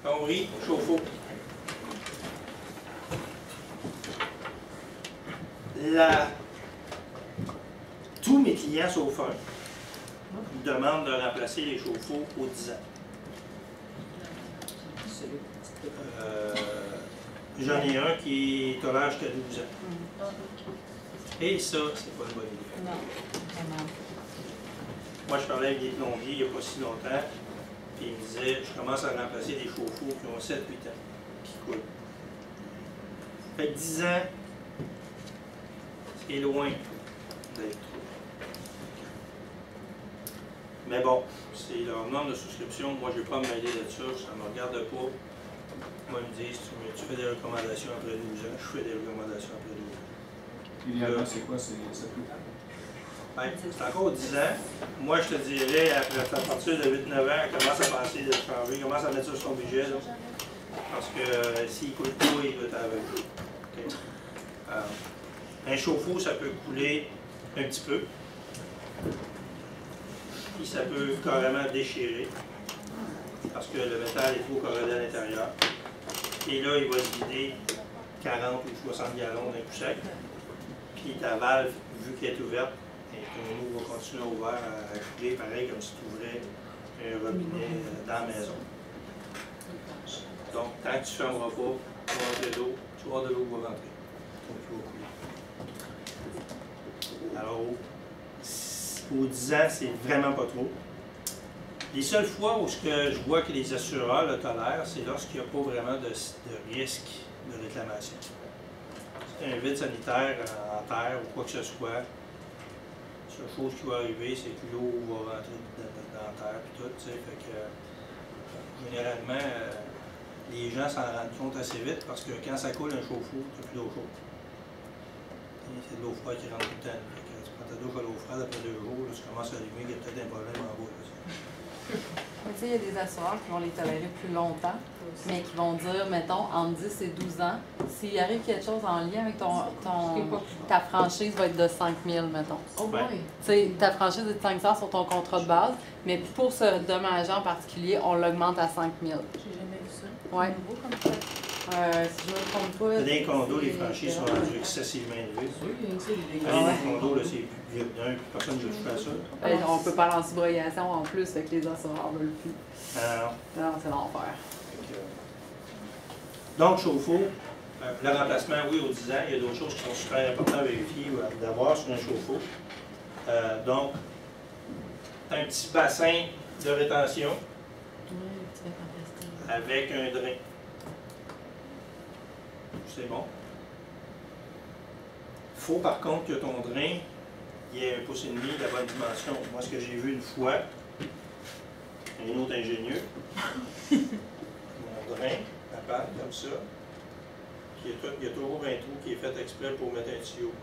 On rit, chauffe-eau. Tous mes clients sauf un me demandent de remplacer les chauffe-eau aux 10 ans. J'en ai un qui tolère jusqu'à 12 ans. Et ça, c'est pas une bonne idée. Non, vraiment. Moi, je parlais avec des plombiers il n'y a pas si longtemps, puis ils me disaient, je commence à remplacer des chauffe-eau qui ont 7-8 ans, qui coulent. Fait que 10 ans, c'est loin d'être trop. Mais bon, c'est leur nombre de souscription. Moi, je ne vais pas me mêler de ça, ça ne me regarde pas. Moi, ils me disent, tu fais des recommandations après 12 ans, je fais des recommandations après 12 ans. Idéalement, c'est quoi? C'est 7 8 ans? Ben, c'est encore 10 ans. Moi, je te dirais, à partir de 8-9 ans, commence à penser de changer, commence à mettre ça sur son budget. Là. Parce que s'il coule pas, il va t'aveugler. Okay. Un chauffe-eau, ça peut couler un petit peu. Puis ça peut carrément déchirer. Parce que le métal est trop corrodé à l'intérieur. Et là, il va se vider 40 ou 60 gallons d'un coup sec. Puis ta valve, vu qu'elle est ouverte, et ton eau va continuer à couler pareil comme si tu ouvrais un robinet dans la maison. Donc, tant que tu ne fermeras pas, tu vas rentrer d'eau, tu vas avoir de l'eau qui va rentrer. Donc, il va couler. Alors, aux 10 ans, c'est vraiment pas trop. Les seules fois où je vois que les assureurs le tolèrent, c'est lorsqu'il n'y a pas vraiment de risque de réclamation. C'est un vide sanitaire en terre ou quoi que ce soit. La seule chose qui va arriver, c'est que l'eau va rentrer dans la terre et tout. Fait que, généralement, les gens s'en rendent compte assez vite parce que quand ça coule un chauffe-eau, tu n'as plus d'eau chaude. C'est de l'eau froide qui rentre tout le temps. Tu prends ta douche à l'eau froide après 2 jours, là, tu commences à allumer, il y a peut-être un problème en bas. Tu sais, il y a des assureurs qui vont les tolérer plus longtemps, mais qui vont dire, mettons, entre 10 et 12 ans, s'il arrive quelque chose en lien avec ta franchise va être de 5 000, mettons. Oh boy! Tu sais, ta franchise est de 500 sur ton contrat de base, mais pour ce dommage en particulier, on l'augmente à 5 000. J'ai jamais vu ça. Ouais. Nouveau comme ça. Si je me trompe pas... Dans les condos, les franchises sont rendues excessivement élevées. Oui, c'est des Dans les condos, là, c'est plus vite d'un, personne ne touche pas à ça. On peut parler en subroyation en plus, fait que les assureurs ne veulent plus. Non. Non, c'est l'enfer. Donc, chauffe-eau, le remplacement, oui, aux 10 ans, il y a d'autres choses qui sont super importantes à vérifier ou d'avoir sur un chauffe-eau. Donc, un petit bassin de rétention avec un drain. C'est bon. Il faut par contre que ton drain il ait 1,5 pouce de la bonne dimension. Moi, ce que j'ai vu une fois, un autre ingénieux, mon drain, la pâte comme ça, il y a toujours un trou qui est fait exprès pour mettre un tuyau.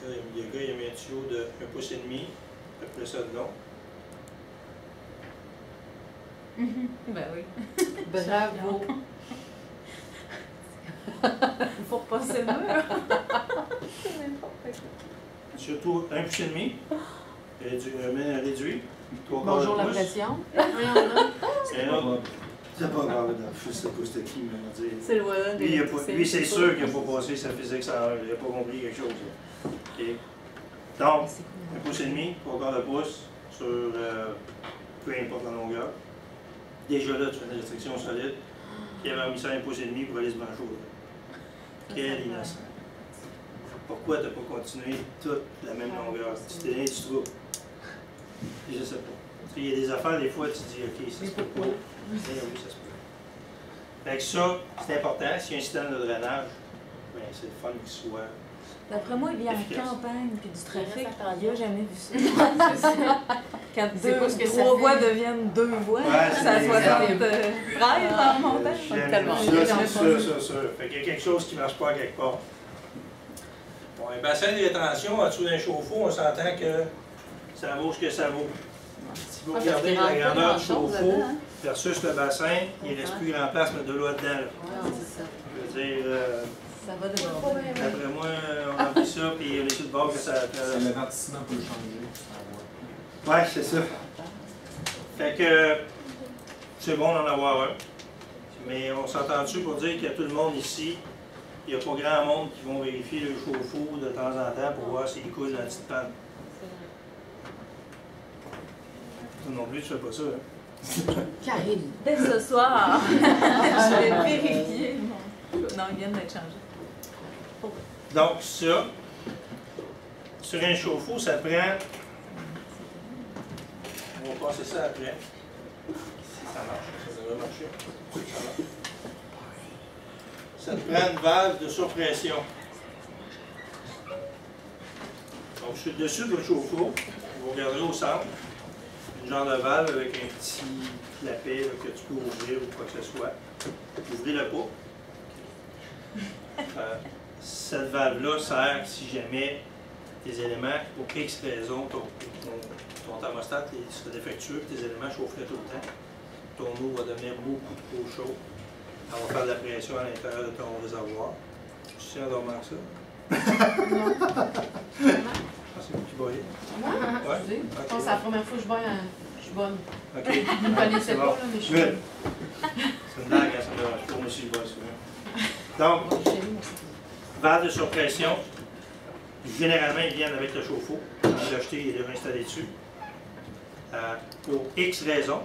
Là, le gars, il a mis un tuyau de 1,5 pouce, à peu près ça de long. Ben oui. Bravo! Il faut repasser le mur. Surtout 1,5 pouce, réduit. Bonjour la pression. C'est un autre. C'est pas grave, je sais pas c'était qui, mais on va dire. C'est le voilà. Lui, c'est sûr qu'il n'a pas passé sa physique sans il n'a pas compris quelque chose. Okay. Donc, 1,5 pouce, 3 quarts de pouce sur peu importe la longueur. Déjà là, tu fais une restriction solide. Puis il avait mis ça à 1,5 pouce pour aller se brancher au drain. Quel innocent. Pourquoi tu n'as pas continué toute la même longueur? Tu t'es donné du trou. Je ne sais pas. Il y a des affaires, des fois, tu te dis, OK, ça se peut pas. Oui, ça se peut. Fait que ça, c'est important. S'il y a un système de drainage, bien, c'est le fun qu'il soit. D'après moi, il y a en efficace. campagne puis du trafic, il n'a jamais vu ça. Quand trois voies deviennent 2 voies, Ouais, ça c'est soit exact. 30 en montagne. Tellement. Ça. Fait qu'il y a quelque chose qui ne marche pas à quelque part. Bon, un bassin de rétention en dessous d'un chauffe-eau, on s'entend que ça vaut ce que ça vaut. Si vous regardez la grandeur du chauffe-eau versus le bassin, il ne reste plus grand place, mais de l'eau dedans. Je veux dire, Ça va déborder. d'après moi, on remplit ça, puis on est sur le bord que ça. Le ralentissement peut le changer. Ouais, c'est ça. Fait que c'est bon d'en avoir un. Mais on s'entend-tu pour dire qu'il y a tout le monde ici, il n'y a pas grand monde qui vont vérifier le chauffe-eau de temps en temps pour voir s'il coule dans la petite panne. Toi non plus, tu fais pas ça, hein? Karine. Dès ce soir, je vais vérifier. Non, ils viennent d'être changés. Donc, ça, sur un chauffe-eau, ça prend. On va passer ça après. Ça marche, ça devrait marcher. Ça marche. Ça te prend une valve de surpression. Donc, je suis dessus de le chauffe-eau. Vous regardez au centre. Une genre de valve avec un petit clapet là, que tu peux ouvrir ou quoi que ce soit. Ouvrez-le pas. Cette valve-là sert si jamais tes éléments, pour X raison, ton thermostat serait défectueux, tes éléments chaufferaient tout le temps. Ton eau va devenir beaucoup trop chaude. Elle va faire de la pression à l'intérieur de ton réservoir. Je suis endormant que ça. C'est vous qui boyez? Moi? Ouais? Je pense que c'est la première fois que je bois. Je suis bonne. OK. Vous ne connaissez pas, là, mais je suis bonne. C'est une blague, hein, ça me dérange pas. Moi aussi, je bois souvent. Donc, valve de surpression. Généralement, ils viennent avec le chauffe-eau. On l'a acheté et l'a installé dessus. Pour X raisons.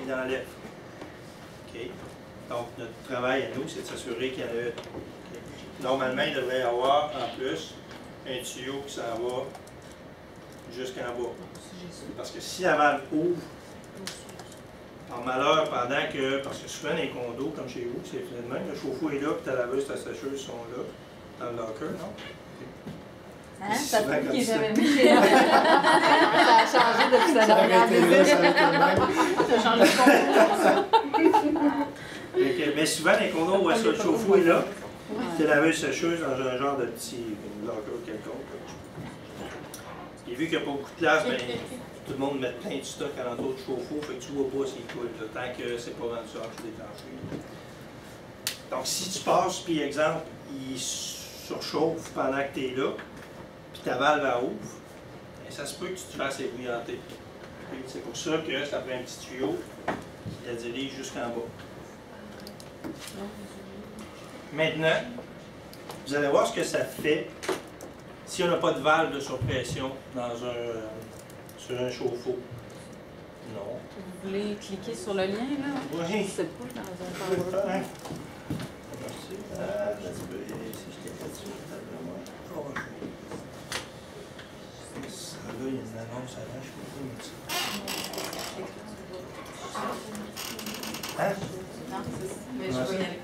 Il l'enlève. OK. Donc, notre travail à nous, c'est de s'assurer qu'il y en a. Normalement, il devrait y avoir en plus un tuyau qui s'en va jusqu'en bas. Parce que si la valve ouvre, par malheur, pendant que. Parce que souvent, les condos, comme chez vous, c'est finalement, le chauffe-eau est là, puis ta laveuse, ta sécheuse sont là, dans le locker, non? Hein? Ça souvent fait comme qu'il est ça. jamais venu chez nous. Ça a changé depuis sa dernière visite. Ça a changé de Mais souvent, les condos, on voit ça, le chauffe-eau est là, puis la laveuse sécheuse dans un genre de petit locker quelconque. Et vu qu'il n'y a pas beaucoup de place, bien, tout le monde met plein de stock alentour du chauffe-eau, fait que tu ne vois pas s'il coule, là, tant que c'est pas rendu ça, tu déclenché. Donc, si tu passes, puis exemple, il surchauffe pendant que tu es là, puis ta valve elle ouvre, bien, ça se peut que tu te fasses ébouillanter. C'est pour ça que ça prend un petit tuyau qui la dirige jusqu'en bas. Maintenant, vous allez voir ce que ça fait si on n'a pas de valve de surpression sur un chauffe-eau. Non. Vous voulez cliquer sur le lien, là? Oui. Je sais pas, dans un Oui, power. hein. Merci. Si je t'ai fait dessus, oh, ça, là, il y a une annonce avant, je peux pas mettre ça. Hein? Non, c'est ça. Mais je vais y aller.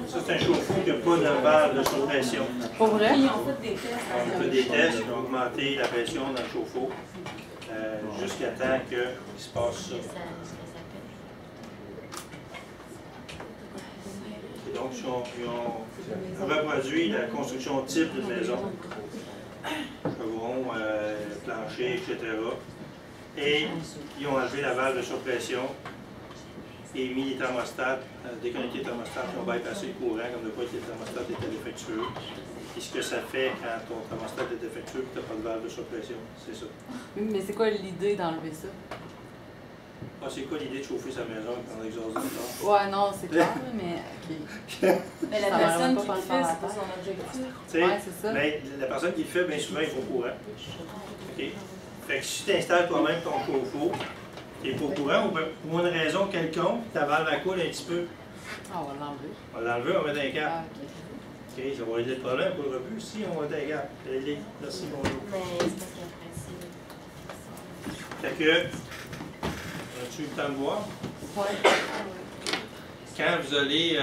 Ça, c'est un chauffe-eau qui n'a pas de valve de surpression. Pour vrai? On fait des tests qui ont augmenté la pression dans le chauffe-eau jusqu'à temps qu'il se passe ça. Et donc, ils ont reproduit la construction type d'une maison, chevron, plancher, etc. Et ils ont enlevé la valve de surpression et mis les thermostats, déconnecté les thermostats, qui ont bypassé le courant, comme de quoi les thermostats étaient défectueux. Et ce que ça fait quand ton thermostat est défectueux et tu n'as pas de valve de surpression, c'est ça. Mais c'est quoi l'idée d'enlever ça? Ah, c'est quoi l'idée de chauffer sa maison avec un exhausteur? Ouais, non, c'est clair, mais ok. Mais la Ça personne va qui pas le faire fait, la c'est pas tête. son objectif. Tu sais, Ouais, c'est ça. mais la personne qui le fait, bien souvent, il faut au courant. OK? Fait que si tu installes toi-même ton chauffe-eau, Tu n'es pas au courant, ou pour une raison quelconque, ta valve à coule un petit peu. Ah, on va l'enlever. On va l'enlever, on va mettre un câble. Ah, ok. OK, ça va régler le problème pour le rebut. Si, on va mettre un câble. Réglé. Merci, bonjour. Mais c'est parce qu'après, Fait que, as-tu eu le temps de voir? Ouais. Quand vous allez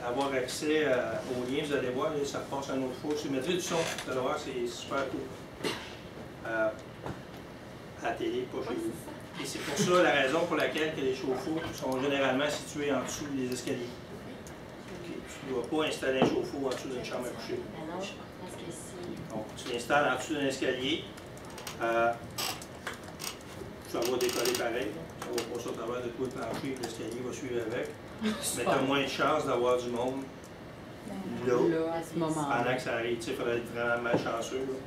avoir accès au lien, vous allez voir, là, ça repasse une autre fois. Je mettrai du son, vous allez voir, c'est super cool. À la télé, pas chez vous. Et c'est pour ça la raison pour laquelle que les chauffe-eau sont généralement situés en dessous des escaliers. Okay. Tu ne dois pas installer un chauffe-eau en dessous d'une chambre à coucher. ben non, parce que si. Donc, tu l'installes en dessous d'un escalier. Ça va décoller pareil. Ça va passer au travers de tout le plancher et l'escalier va suivre avec. Mais tu as moins de chances d'avoir du monde là, À ce moment-là. pendant que ça arrive. Il faudrait être vraiment malchanceux. Là.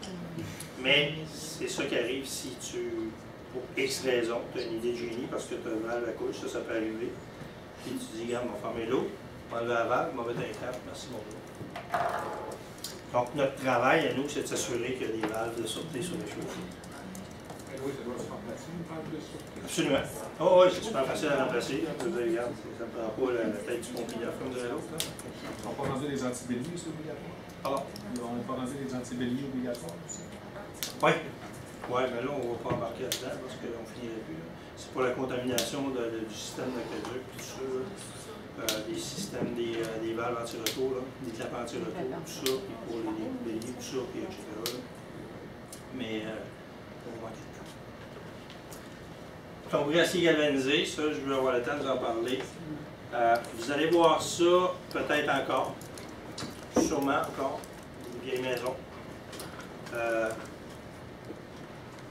Mais c'est ça qui arrive si tu, pour X raison, tu as une idée de génie parce que tu as mal à la couche, ça peut arriver. Puis tu dis, regarde, on va fermer l'eau, on va enlever la valve, on va mettre un câble, merci bonjour. Donc notre travail à nous, c'est de s'assurer que les valves de sortie sur les chauffe-eau. Oui, ça doit se remplacer, une valve de sûreté. Absolument. Oh, oui, c'est super facile à remplacer. Là. Je veux dire, regarde, ça ne prend pas la tête du pompier de l'autre. Là. Ils sont pas rendus des antibéliers, c'est obligatoire. Pardon? On n'est pas rendus des antibéliers obligatoires aussi. Oui. Oui, mais là, on ne va pas embarquer là-dedans parce qu'on finirait plus. C'est pour la contamination du système d'aqueduc, tout ça. Des systèmes, des valves anti-retour, des clapes anti-retour, tout ça, puis pour les béliers, tout ça, puis etc. Là. Mais on va manquer de temps. Plomberie acier galvanisé, ça, je veux avoir le temps de vous en parler. Vous allez voir ça peut-être encore, sûrement encore, des vieilles maisons.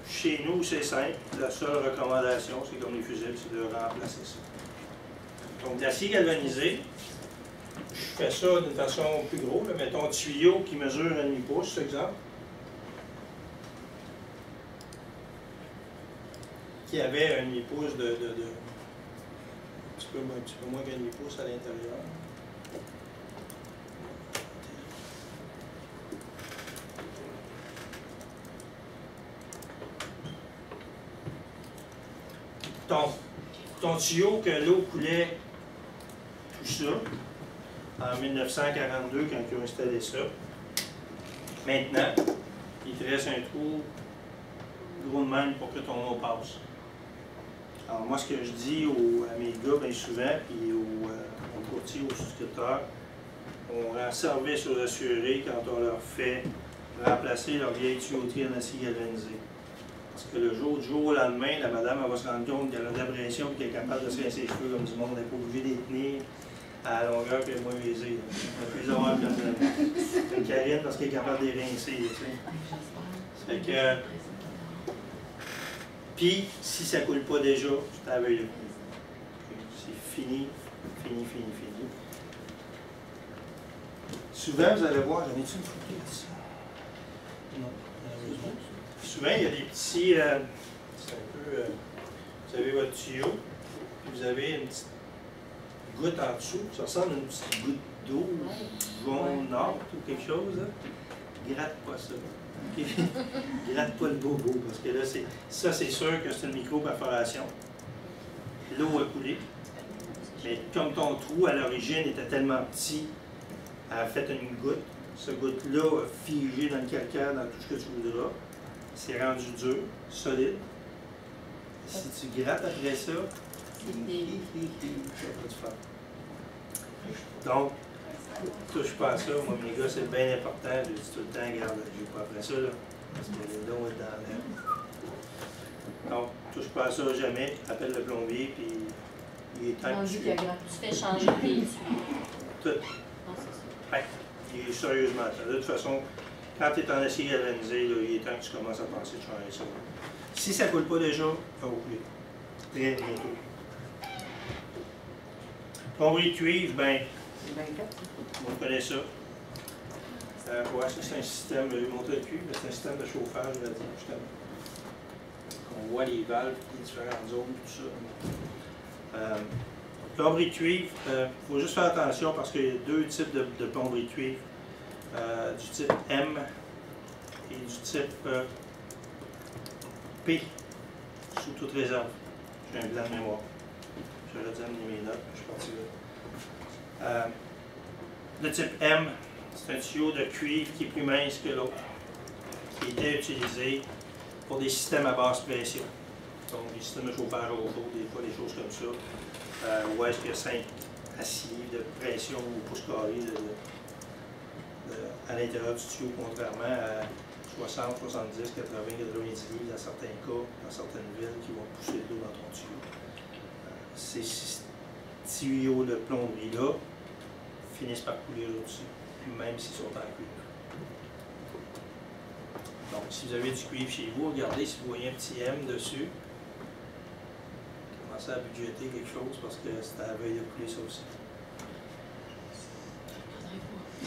Chez nous, c'est simple. La seule recommandation, c'est comme les fusibles, c'est de remplacer ça. Donc, l'acier galvanisé, je fais ça d'une façon plus grosse. Mettons un tuyau qui mesure 1,5 pouce, par exemple. Qui avait 1,5 pouce un petit peu moins qu'1,5 pouce à l'intérieur. Ton tuyau que l'eau coulait, tout ça, en 1942 quand ils ont installé ça. Maintenant, il te reste un trou gros de même pour que ton eau passe. Alors moi, ce que je dis à mes gars bien souvent, puis aux courtiers, aux souscripteurs, on rend service aux assurés quand on leur fait remplacer leur vieille tuyauterie en acier galvanisé. Parce que le jour au lendemain, la madame elle va se rendre compte qu'elle a de la pression et qu'elle est capable de se rincer les cheveux comme du monde. Elle n'est pas obligée de les tenir à la longueur qu'elle est moins baisée. Elle peut les avoir comme une Karine parce qu'elle est capable de les rincer. Fait que, puis, si ça ne coule pas déjà, je t'avais le c'est fini. Souvent, vous allez voir, j'en ai-tu une photo de ça? Non, malheureusement. Souvent, il y a des petits, c'est un peu, vous avez votre tuyau, puis vous avez une petite goutte en dessous, ça ressemble à une petite goutte d'eau jaune or ou quelque chose. Là. Gratte pas ça. Okay? Gratte pas le bobo, parce que là, ça c'est sûr que c'est une micro-perforation. L'eau a coulé, mais comme ton trou à l'origine était tellement petit, elle a fait une goutte. Ce goutte-là a figé dans le calcaire, dans tout ce que tu voudras. C'est rendu dur, solide. Si tu grattes après ça, ça va te faire. Donc, touche pas à ça. Moi, mes gars, c'est bien important. Je dis tout le temps, regarde, je joue pas après ça, là, parce que l'eau est dans l'air. Donc, touche pas à ça jamais. Appelle le plombier, puis il est temps que tu fais changer tes tuyaux. Tout. Non, c'est ça. Ouais, sérieusement. De toute façon, quand tu es en acier galvanisé, là, il est temps que tu commences à penser de changer ça. Si ça ne coule pas déjà, ça va couler. Très bientôt. Plomberie de cuivre, bien, on connaît ça. Ouais, ça c'est un système, je vais montrer le cuivre, c'est un système de chauffage, je vais dire, justement. On voit les valves, les différentes zones, tout ça. Plomberie de cuivre, il faut juste faire attention parce qu'il y a deux types de plomberie de cuivre. Du type M et du type P, sous toute réserve. J'ai un blanc de mémoire. J'aurais dû amener mes notes, je suis parti là. Le type M, c'est un tuyau de cuivre qui est plus mince que l'autre, qui était utilisé pour des systèmes à basse pression. Donc, des systèmes de chauffage au chaud, des fois des choses comme ça, où est-ce qu'il y a 5 à 6 livres de pression au pouce carré à l'intérieur du tuyau, contrairement à 60, 70, 80, 90 livres dans certains cas, dans certaines villes, qui vont pousser de l'eau dans ton tuyau. Ces tuyaux de plomberie-là finissent par couler au-dessus, même s'ils sont en cuivre. Donc, si vous avez du cuivre chez vous, regardez si vous voyez un petit M dessus. Commencez à budgéter quelque chose parce que c'est à la veille de couler ça aussi.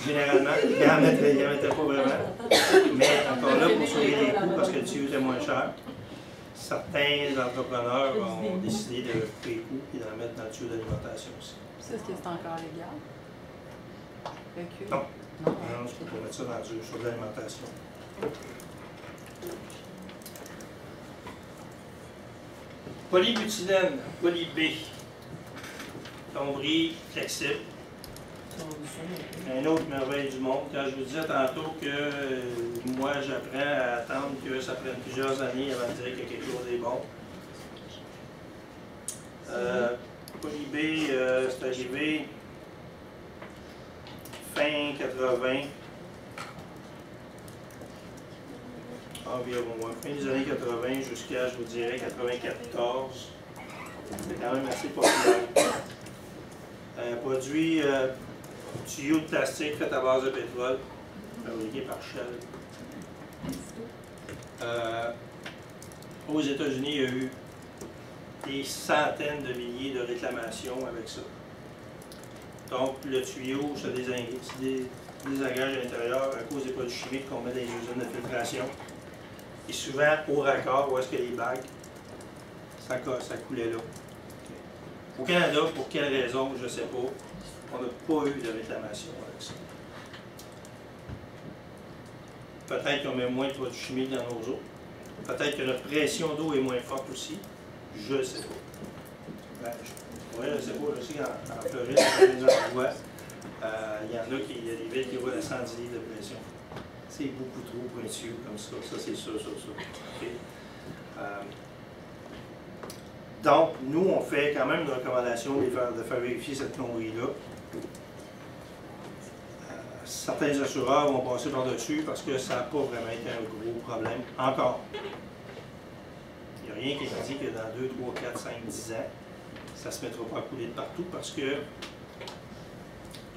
Généralement, il n'y en mettait pas vraiment. Mais encore là, pour sauver les coûts, parce que le tuyau était moins cher, certains entrepreneurs ont décidé de couper les coûts et d'en mettre dans le tuyau d'alimentation aussi. Ça, est-ce que c'est encore légal? Le cuivre? Non. Non. Non, je peux pas mettre ça dans le tuyau de l'alimentation. Polybutylène, poly-B. Plomberie flexible. Une autre merveille du monde. Quand je vous disais tantôt que moi j'apprends à attendre que ça prenne plusieurs années avant de dire que quelque chose est bon. Poly-B, c'est arrivé fin 80. Environ, fin des années 80 jusqu'à, je vous dirais, 94. C'est quand même assez populaire. Produit tuyau de plastique fait à base de pétrole, fabriqué par Shell. Aux États-Unis, il y a eu des centaines de milliers de réclamations avec ça. Donc, le tuyau se désengage à l'intérieur à cause des produits chimiques qu'on met dans les usines de filtration. Et souvent, au raccord, où est-ce que les bagues, ça coulait là. Au Canada, pour quelle raison, je ne sais pas, on n'a pas eu de réclamation avec ça. Peut-être qu'on met moins de produits chimiques dans nos eaux. Peut-être que notre pression d'eau est moins forte aussi. Je ne sais pas. Oui, je ne sais pas. Je sais qu'en Floride, il y en a qui, il y a des villes qui roulent à 110 livres de pression. C'est beaucoup trop pointu comme ça. Ça, c'est ça. Okay. Donc, nous, on fait quand même une recommandation de faire vérifier cette plomberie-là. Certains assureurs vont passer par-dessus parce que ça n'a pas vraiment été un gros problème. Encore. Il n'y a rien qui dit que dans 2, 3, 4, 5, 10 ans, ça ne se mettra pas à couler de partout parce que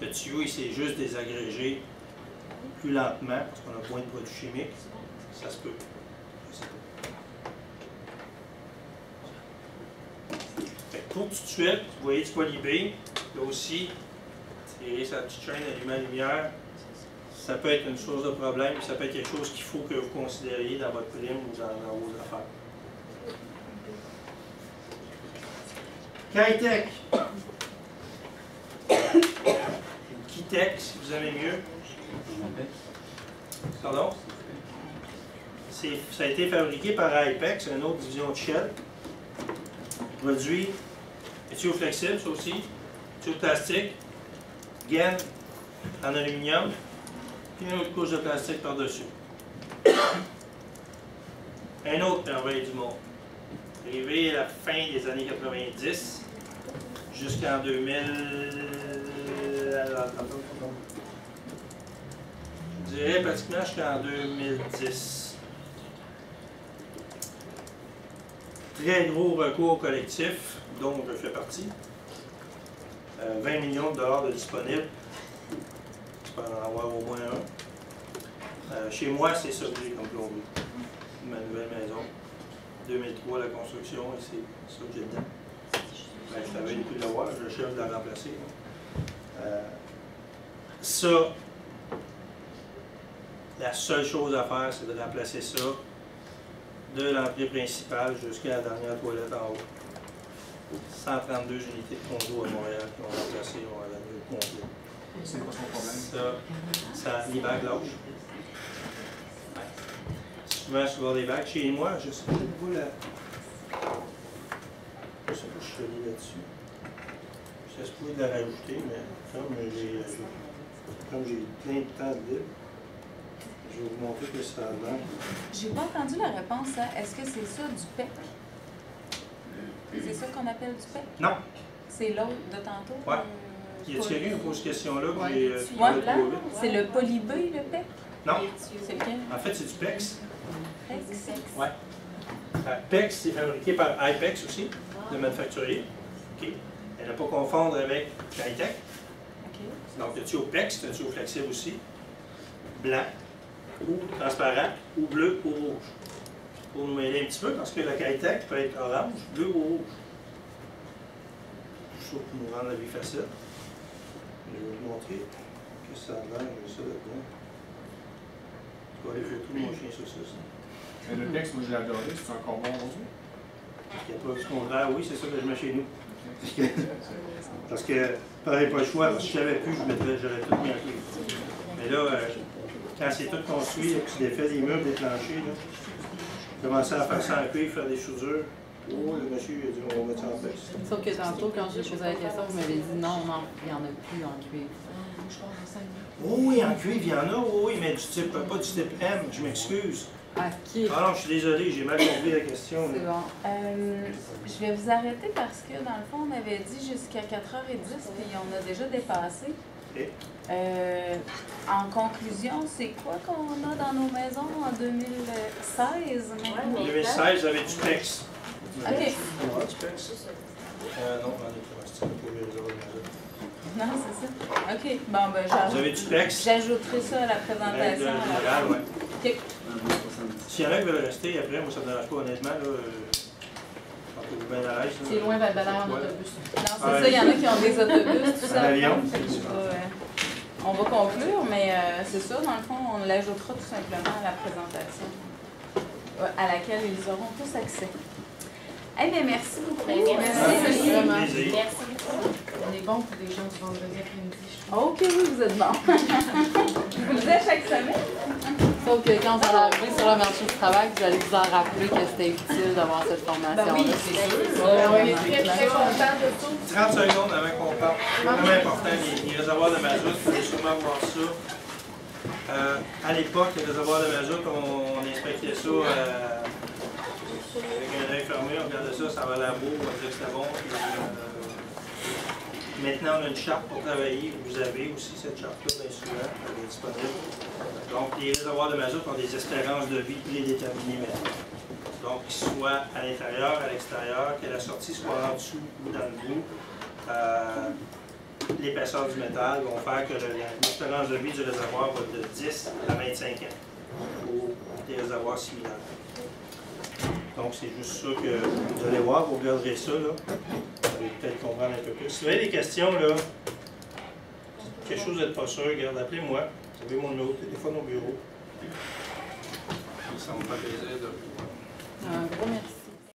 le tuyau, il s'est juste désagrégé plus lentement parce qu'on a moins de produits chimiques. Ça se peut. Je sais pas. Pour tout de suite, vous voyez du poly-B, là aussi, tirer sa petite chaîne, allumer la lumière, ça peut être une source de problème, ça peut être quelque chose qu'il faut que vous considériez dans votre prime ou dans vos affaires. Kitech. Kitech, si vous aimez mieux. Pardon? Ça a été fabriqué par Ipex, une autre division de Shell. Produit un tuyau flexible, ça aussi, tuyau de plastique, gaine en aluminium, puis une autre couche de plastique par-dessus. Un autre merveille du monde. Arrivé à la fin des années 90 jusqu'en 2000. Je dirais pratiquement jusqu'en 2010. Très gros recours collectif, dont je fais partie. 20 millions de dollars de disponibles. J'espère en avoir au moins un. Chez moi, c'est ça que j'ai comme plomberie. Ma nouvelle maison. 2003, la construction, et c'est ça que j'ai dedans. Ben, je travaille depuis de l'avoir, je cherche de la remplacer. Ça, la seule chose à faire, c'est de remplacer ça de l'entrée principale jusqu'à la dernière toilette en haut. 132 unités de condo à Montréal qui ont remplacé la nuit complète. C'est pas son problème. Ça les bagues lâchent. Souvent, sur des bagues. Chez moi, je sais pas où pas ça que je suis allé là-dessus. Ça se pouvait de la rajouter, mais comme j'ai plein de temps libre, je vais vous montrer que ça a l'air. J'ai pas entendu la réponse, hein. Est-ce que c'est ça du PEC? C'est ça qu'on appelle du PEC? Non. C'est l'autre de tantôt? Ouais. Y a-t-il quelqu'un qui pose cette question-là? Ouais. C'est le poly-B, le PEC? Non. C'est lequel? En fait, c'est du PEX. PEC? Ouais. PEX, c'est fabriqué par IPEX aussi, le manufacturier. OK. Et ne pas confondre avec Kitec. OK. Donc, le tuyau PEX, c'est un tuyau flexible aussi. Blanc, ou transparent, ou bleu, ou rouge. Pour nous mêler un petit peu, parce que le Kitec peut être orange, bleu ou rouge. Toujours pour nous rendre la vie facile. Je vais vous montrer que ça a l'air, ça là-dedans. Je vais aller photos de mon chien saucisse. Mais le texte, moi, je l'ai adoré. C'est encore bon aujourd'hui? Il n'y a pas du contraire, oui, c'est ça que je mets chez nous. Parce que j'aurais pas le choix, parce que si je savais plus, j'aurais tout mis en clé. Mais là, quand c'est tout construit, tu défais des murs, des planchers, là, je commençais à faire ça en cuivre, faire des soudures. Oh, le monsieur il a dit on va mettre ça en place. Sauf que tantôt, quand j'ai posé la question, vous m'avez dit non, il n'y en a plus en cuivre. Oh oui, en cuivre, il y en a, oui, mais du type, pas du type M, je m'excuse. OK. Ah non, je suis désolé, j'ai mal compris la question. C'est là. bon. Je vais vous arrêter parce que, dans le fond, on avait dit jusqu'à 4h10, puis on a déjà dépassé. Ok. En conclusion, c'est quoi qu'on a dans nos maisons en 2016? En 2016, j'avais du PEX. OK. Ah, du PEX? Non, j'en ai pas. C'est pour les réserves de mazout. Non, c'est ça. OK. Bon, ben, Vous avez du PEX? j'ajouterai ça à la Règle présentation. générale, oui. OK. S'il y en a qui veulent rester après, moi ça me dérange pas honnêtement. Bien à l'aise. C'est loin Val-Belair en autobus. Non, c'est ça, il y en a qui ont des autobus, tout ça. Un avion. Fait que on va conclure, mais c'est ça, dans le fond, on l'ajoutera tout simplement à la présentation, à laquelle ils auront tous accès. Eh bien, merci beaucoup. Merci. Vraiment. Plaisir. Merci beaucoup. On est bon pour des gens du vendredi après-midi, je trouve. OK, oui, vous êtes bon. Vous le dites chaque semaine? Sauf que quand vous allez arriver sur le marché du travail, vous allez vous en rappeler que c'était utile d'avoir cette formation-là. Ben oui, c'est sûr. On est très, très contents de tout. 30 secondes avant qu'on parte. C'est vraiment important, les réservoirs de mazout, vous allez sûrement voir ça. À l'époque, les réservoirs de mazout, on inspectait ça avec un œil fermé, on regardait ça, ça avait l'air beau, on disait que c'était bon. Puis, maintenant, on a une charte pour travailler. Vous avez aussi cette charte-là, bien souvent, elle est disponible. Donc, les réservoirs de mazout ont des espérances de vie prédéterminées maintenant. Donc, qu'ils soient à l'intérieur, à l'extérieur, que la sortie soit en dessous ou dans le bout. L'épaisseur du métal vont faire que l'espérance de vie du réservoir va de 10 à 25 ans pour des réservoirs similaires. Donc, c'est juste ça que vous allez voir, vous regarderez ça, là. Vous allez peut-être comprendre un peu plus. Si vous avez des questions, là, quelque chose d'être pas sûr, regarde, appelez-moi. Vous avez mon numéro de téléphone au bureau. Ça me fait plaisir de vous voir. Un gros merci.